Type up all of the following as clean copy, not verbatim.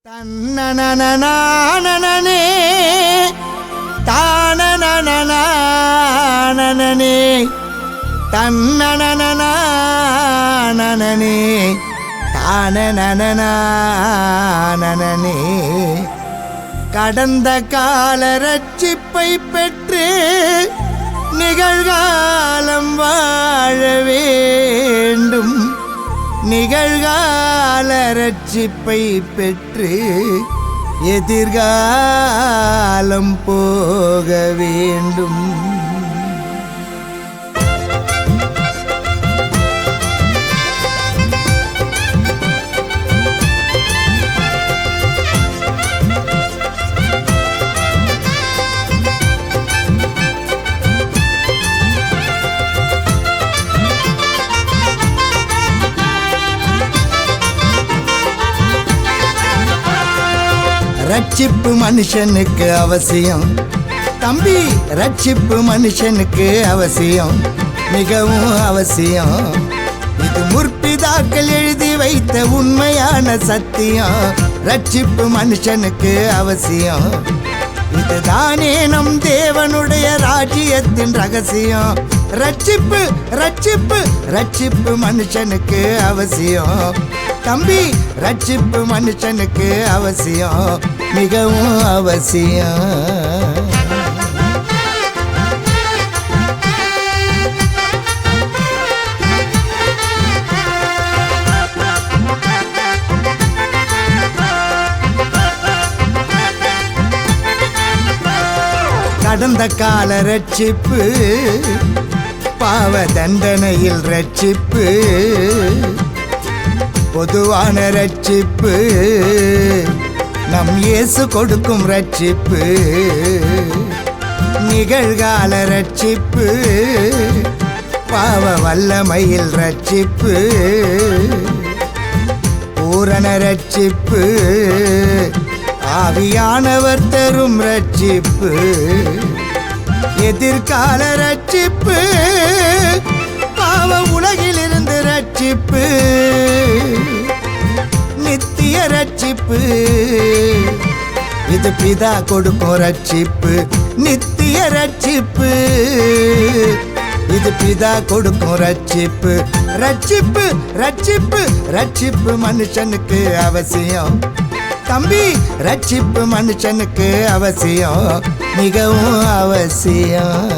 தன்னனனே தானனனனே தன்னனனனே தானனனனே கடந்த கால ரட்சிப்பை பெற்று நிகழ்காலம் வாழ வேண்டும். நிகழ்கால ரட்சிப்பை பெற்று எதிர்காலம் போக வேண்டும். ரட்சிப்பு மனுஷனுக்கு அவசியம் தம்பி, ரட்சிப்பு மனுஷனுக்கு அவசியம், மிகவும் அவசியம். இது முற்பிதாக்கள் எழுதி வைத்த உண்மையான சத்தியம். ரட்சிப்பு மனுஷனுக்கு அவசியம். இதுதானே நம் தேவனுடைய ராஜ்யத்தின் ரகசியம். ரட்சிப்பு ரட்சிப்பு ரட்சிப்பு மனுஷனுக்கு அவசியம் தம்பி, ரட்சிப்பு மனுஷனுக்கு அவசியம், மிகவும் அவசியம். கடந்த கால ரட்சிப்பு, பாவ தண்டனையில் ரட்சிப்பு, பொதுவான ரட்சிப்பு, நம் இயேசு கொடுக்கும் ரட்சிப்பு. நிகழ்கால ரட்சிப்பு, பாவ வல்லமையில் ரட்சிப்பு, பூரண ரட்சிப்பு, ஆவியானவர் தரும் ரட்சிப்பு. எதிர்கால ரட்சிப்பு, பாவ உலகில் இருந்து ரட்சிப்பு, நித்திய ரட்சிப்பு. இது பிதா கொடுக்கும் ரட்சிப்பு, நித்திய ரட்சிப்பு. இது பிதா கொடுக்கும் ரட்சிப்பு. ரட்சிப்பு ரட்சிப்பு ரட்சிப்பு மனுஷனுக்கு அவசியம் தம்பி, ரட்சிப்பு மனுஷனுக்கு அவசியம், மிகவும் அவசியம்.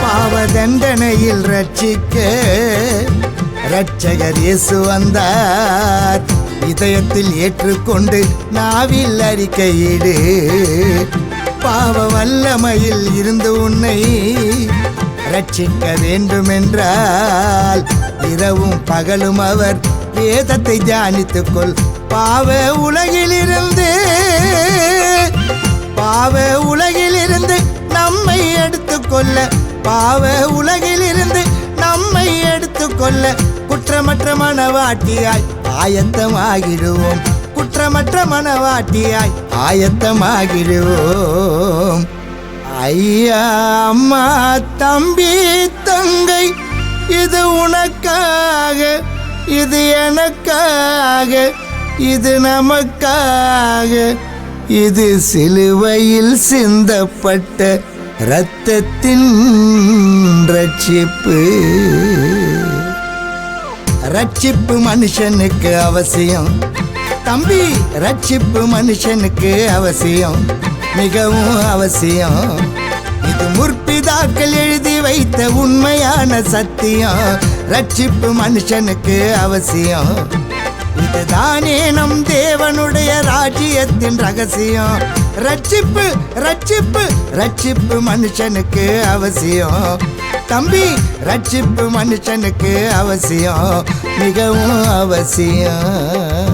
பாவ தண்டனையில் ரட்சிக்க ரட்சகர் இயேசு வந்தார். இதயத்தில் ஏற்றுக்கொண்டு நாவில் அறிக்கையிடு. பாவ வல்லமையில் இருந்து உன்னை ரட்சிக்க வேண்டுமென்றால் இரவும் பகலும் அவர் வேதத்தை தியானித்துக்கொள். பாவ உலகிலிருந்து நம்மை எடுத்துக்கொள்ள, பாவ உலகிலிருந்து நம்மை எடுத்துக்கொள்ள குற்றமற்ற மனவாட்டியாய் ஆயத்தமாகிடுவோம். குற்றமற்ற மனவாட்டியாய் ஆயத்தமாகிடுவோம். ஐயா, அம்மா, தம்பி, தங்கை, இது உனக்காக, இது எனக்காக, இது நமக்காக. இது சிலுவையில் சிந்தப்பட்ட இரத்தத்தின் ரட்சிப்பு. ரட்சிப்பு மனுஷனுக்கு அவசியம் தம்பி, ரட்சிப்பு மனுஷனுக்கு அவசியம், மிகவும் அவசியம். இது முற்பிதாக்கள் எழுதி வைத்த உண்மையான சத்தியம். ரட்சிப்பு மனுஷனுக்கு அவசியம். இதுதானே நம் தேவனுடைய ராஜ்யத்தின் ரகசியம். ரட்சிப்பு ரட்சிப்பு ரட்சிப்பு மனுஷனுக்கு அவசியம் தம்பி, ரட்சிப்பு மனுஷனுக்கு அவசியம், மிகவும் அவசியம்.